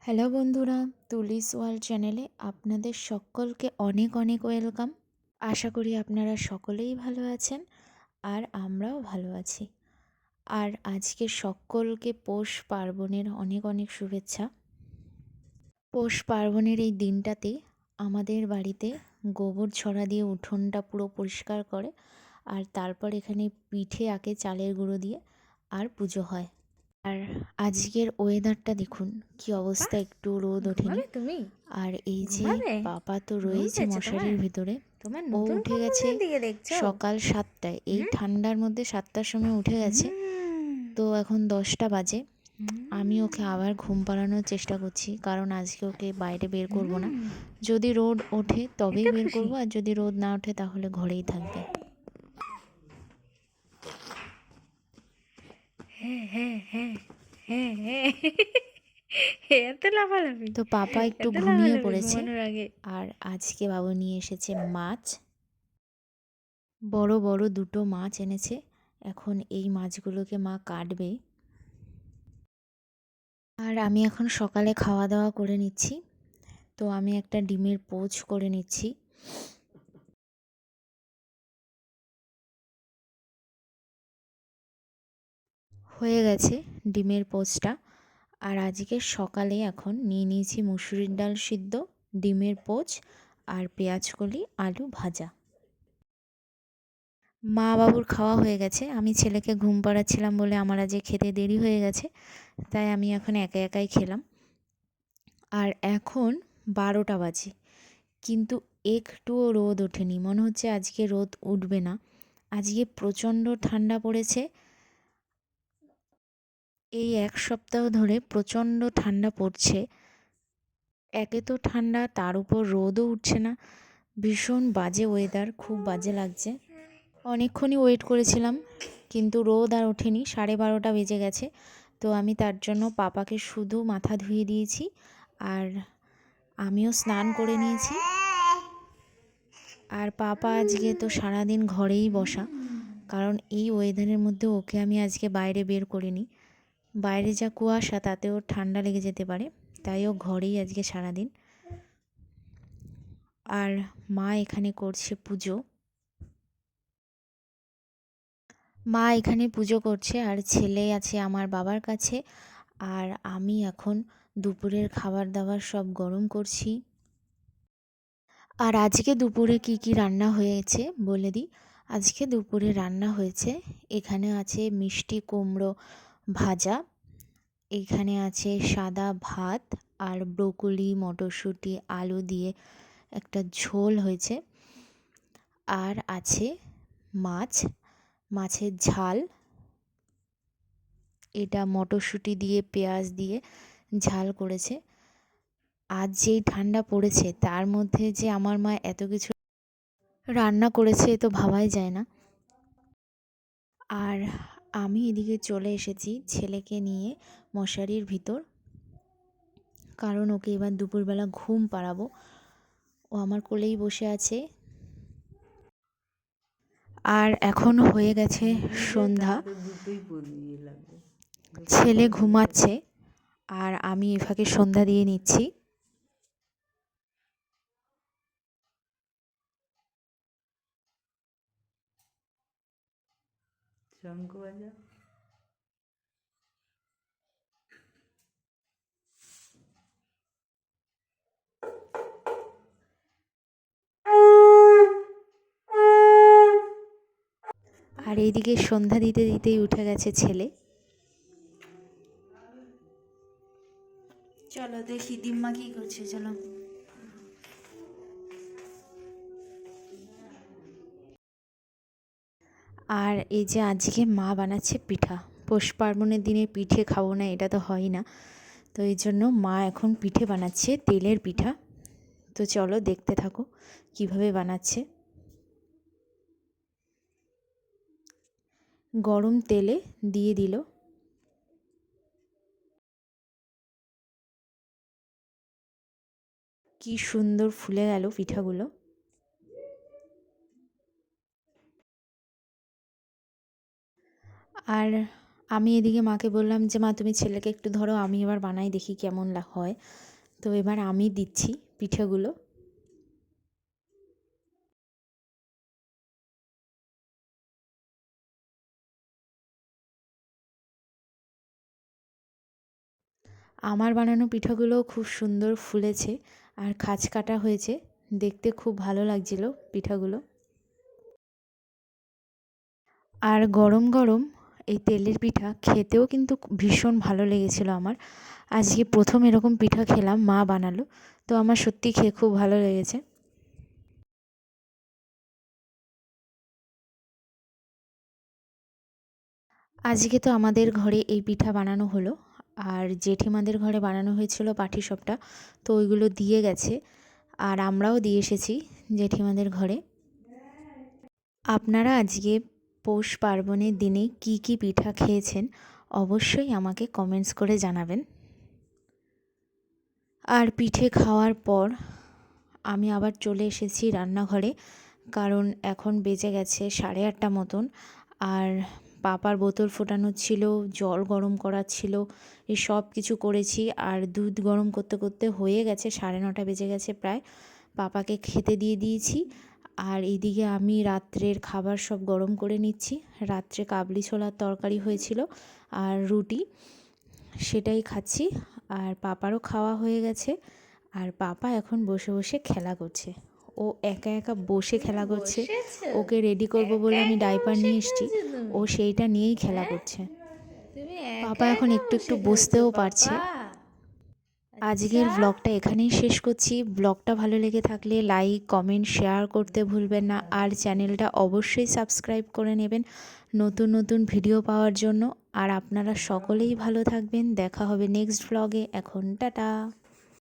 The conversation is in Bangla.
হ্যালো বন্ধুরা, তুলিস ওয়ার্ল্ড চ্যানেলে আপনাদের সকলকে অনেক অনেক ওয়েলকাম। আশা করি আপনারা সকলেই ভালো আছেন আর আমরাও ভালো আছি। আর আজকে সকলকে পৌষ পার্বণের অনেক অনেক শুভেচ্ছা। পৌষ পার্বণের এই দিনটাতে আমাদের বাড়িতে গোবর ছড়া দিয়ে উঠোনটা পুরো পরিষ্কার করে আর তারপর এখানে পিঠে আঁকে চালের গুঁড়ো দিয়ে আর পুজো হয়। আর আজকের ওয়েদারটা দেখুন কি অবস্থা, একটু রোদ ওঠেনি। তুমি আর এই যে পাপা তো ঘুম রয়েছে পেয়েছে মশারির ভিতরে, তোমার ও নতুন উঠে গেছে কোম্পানির দিকে দেখছো? সকাল 7টায়। এই ঠান্ডার মধ্যে 7টার সময় উঠে গেছে, তো এখন 10টা বাজে। আমি ওকে আবার ঘুম পাড়ানোর চেষ্টা করছি, কারণ আজকে ওকে বাইরে বের করব না। যদি রোদ ওঠে তবেই বের করব, আর যদি রোদ না ওঠে তাহলে ঘরেই থাকবে। হ্যাঁ হ্যাঁ হ্যাঁ হ্যাঁ হ্যাঁ এত লাফালাফি, তো পাপা একটু এত ঘুমিয়ে লাফালাফি পড়েছে। ঘুমানোর আগে। আর আজকে বাবু নিয়ে এসেছে মাছ, বড় বড় দুটো মাছ এনেছে। এখন এই মাছগুলোকে মা কাটবে। আর আমি এখন সকালে খাওয়া দাওয়া করে নিচ্ছি। তো আমি একটা ডিমের পোচ করে নিচ্ছি। হয়ে গেছে ডিমের পোচটা। আর আজকে সকালে এখন নিয়ে নিয়েছি মুসুরির ডাল সিদ্ধ, ডিমের পোচ আর পেঁয়াজকলি আলু ভাজা। মা বাবুর খাওয়া হয়ে গেছে, আমি ছেলেকে ঘুম পাড়াচ্ছিলাম বলে আমার আজ খেতে দেরি হয়ে গেছে, তাই আমি এখন একা একাই খেলাম। আর এখন 12টা বাজে, কিন্তু একটুও রোদ ওঠেনি। মনে হচ্ছে আজকে রোদ উঠবে না। আজকে প্রচণ্ড ঠান্ডা পড়েছে। এই এক সপ্তাহ ধরে প্রচণ্ড ঠান্ডা পড়ছে। একে তো ঠান্ডা, তার উপর রোদও উঠছে না। ভীষণ বাজে ওয়েদার, খুব বাজে লাগছে। অনেকক্ষণই ওয়েট করেছিলাম, কিন্তু রোদ আর ওঠেনি। 12:30 বেজে গেছে। তো আমি তার জন্য পাপাকে শুধু মাথা ধুয়ে দিয়েছি, আর আমিও স্নান করে নিয়েছি। আর পাপা আজকে তো সারাদিন ঘরেই বসা, কারণ এই ওয়েদারের মধ্যে ওকে আমি আজকে বাইরে বের করিনি। বাইরে যা কুয়াশা, তাতেও ঠান্ডা লেগে যেতে পারে, তাই ও ঘরেই আজকে সারাদিন। আর মা এখানে করছে পুজো। মা এখানে পুজো করছে আর ছেলে আছে আমার বাবার কাছে। আর আমি এখন দুপুরের খাবার দাবার সব গরম করছি। আর আজকে দুপুরে কি কি রান্না হয়েছে বলে দিই। আজকে দুপুরে রান্না হয়েছে, এখানে আছে মিষ্টি কুমড়ো ভাজা, এখানে আছে সাদা ভাত, আর ব্রোকলি মটরশুঁটি আলু দিয়ে একটা ঝোল হয়েছে, আর আছে মাছ, মাছের ঝাল। এটা মটরশুঁটি দিয়ে পেঁয়াজ দিয়ে ঝাল করেছে। আজ যেই ঠান্ডা পড়েছে তার মধ্যে যে আমার মা এত কিছু রান্না করেছে এ তো ভাবাই যায় না। আর আমি এদিকে চলে এসেছি ছেলেকে নিয়ে মশারির ভিতর, কারণ ওকে এবার দুপুরবেলা ঘুম পাড়াবো। ও আমার কোলেই বসে আছে। আর এখন হয়ে গেছে সন্ধ্যা, ছেলে ঘুমাচ্ছে আর আমি এ ফাঁকে সন্ধ্যা দিয়ে নিচ্ছি। আর এইদিকে সন্ধ্যা দিতে দিতেই উঠে গেছে ছেলে। চলো দেখি দিম্মা কি করছে, চলো। আর এই যে আজকে মা বানাচ্ছে পিঠা। পৌষ পার্বণের দিনে পিঠে খাবো না, এটা তো হয় না। তো এই জন্য মা এখন পিঠে বানাচ্ছে, তেলের পিঠা। তো চলো দেখতে থাকো কিভাবে বানাচ্ছে। গরম তেলে দিয়ে দিল। কি সুন্দর ফুলে গেল পিঠাগুলো। আর আমি এদিকে মাকে বললাম যে মা তুমি ছেলেকে একটু ধরো, আমি এবার বানাই দেখি কেমন হয়। তো এবার আমি দিচ্ছি পিঠেগুলো। আমার বানানো পিঠাগুলোও খুব সুন্দর ফুলেছে আর খাঁজ কাটা হয়েছে, দেখতে খুব ভালো লাগছিল পিঠাগুলো। আর গরম গরম এই তেলের পিঠা খেতেও কিন্তু ভীষণ ভালো লেগেছিল আমার। আজকে প্রথম এরকম পিঠা খেলাম, মা বানালো, তো আমার সত্যি খেয়ে খুব ভালো লেগেছে। আজকে তো আমাদের ঘরে এই পিঠা বানানো হলো, আর জেঠিমাদের ঘরে বানানো হয়েছিল পাটিসাপটা, তো ওইগুলো দিয়ে গেছে আর আমরাও দিয়ে এসেছি জেঠিমাদের ঘরে। আপনারা আজকে পৌষ পার্বণের দিনে কি কি পিঠা খেয়েছেন অবশ্যই আমাকে কমেন্টস করে জানাবেন। আর পিঠে খাওয়ার পর আমি আবার চলে এসেছি রান্নাঘরে, কারণ এখন বেজে গেছে 8:30 মতন। আর পাপার বোতল ফোটানো ছিল, জল গরম করা ছিল, এই সব কিছু করেছি। আর দুধ গরম করতে করতে হয়ে গেছে 9:30 বেজে গেছে প্রায়। পাপাকে খেতে দিয়ে দিয়েছি। আর এইদিকে আমি রাত্রের খাবার সব গরম করে নিচ্ছি। রাত্রে কাবলি ছোলার তরকারি হয়েছিল আর রুটি, সেটাই খাচ্ছি। আর পাপারও খাওয়া হয়ে গেছে। আর পাপা এখন বসে বসে খেলা করছে। ও একা একা বসে খেলা করছে। বসেছো? ওকে রেডি করব বলে একা আমি একা ডাইপার বসে নিয়ে এসেছি, খেলছো ও তুমি? সেইটা নিয়েই খেলা হ্যাঁ, করছে। তুমি পাপা একা এখন একা একটু একটু বসে খেলছো বসতেও পারছে। পাপা? আচ্ছা। আজকের ব্লগটা এখানেই শেষ করছি। ব্লগটা ভালো লেগে থাকলে লাইক, কমেন্ট, শেয়ার করতে ভুলবেন না। আর চ্যানেলটা অবশ্যই সাবস্ক্রাইব করে নেবেন নতুন নতুন ভিডিও পাওয়ার জন্য। আর আপনারা সকলেই ভালো থাকবেন। দেখা হবে নেক্সট ব্লগে। এখন টাটা।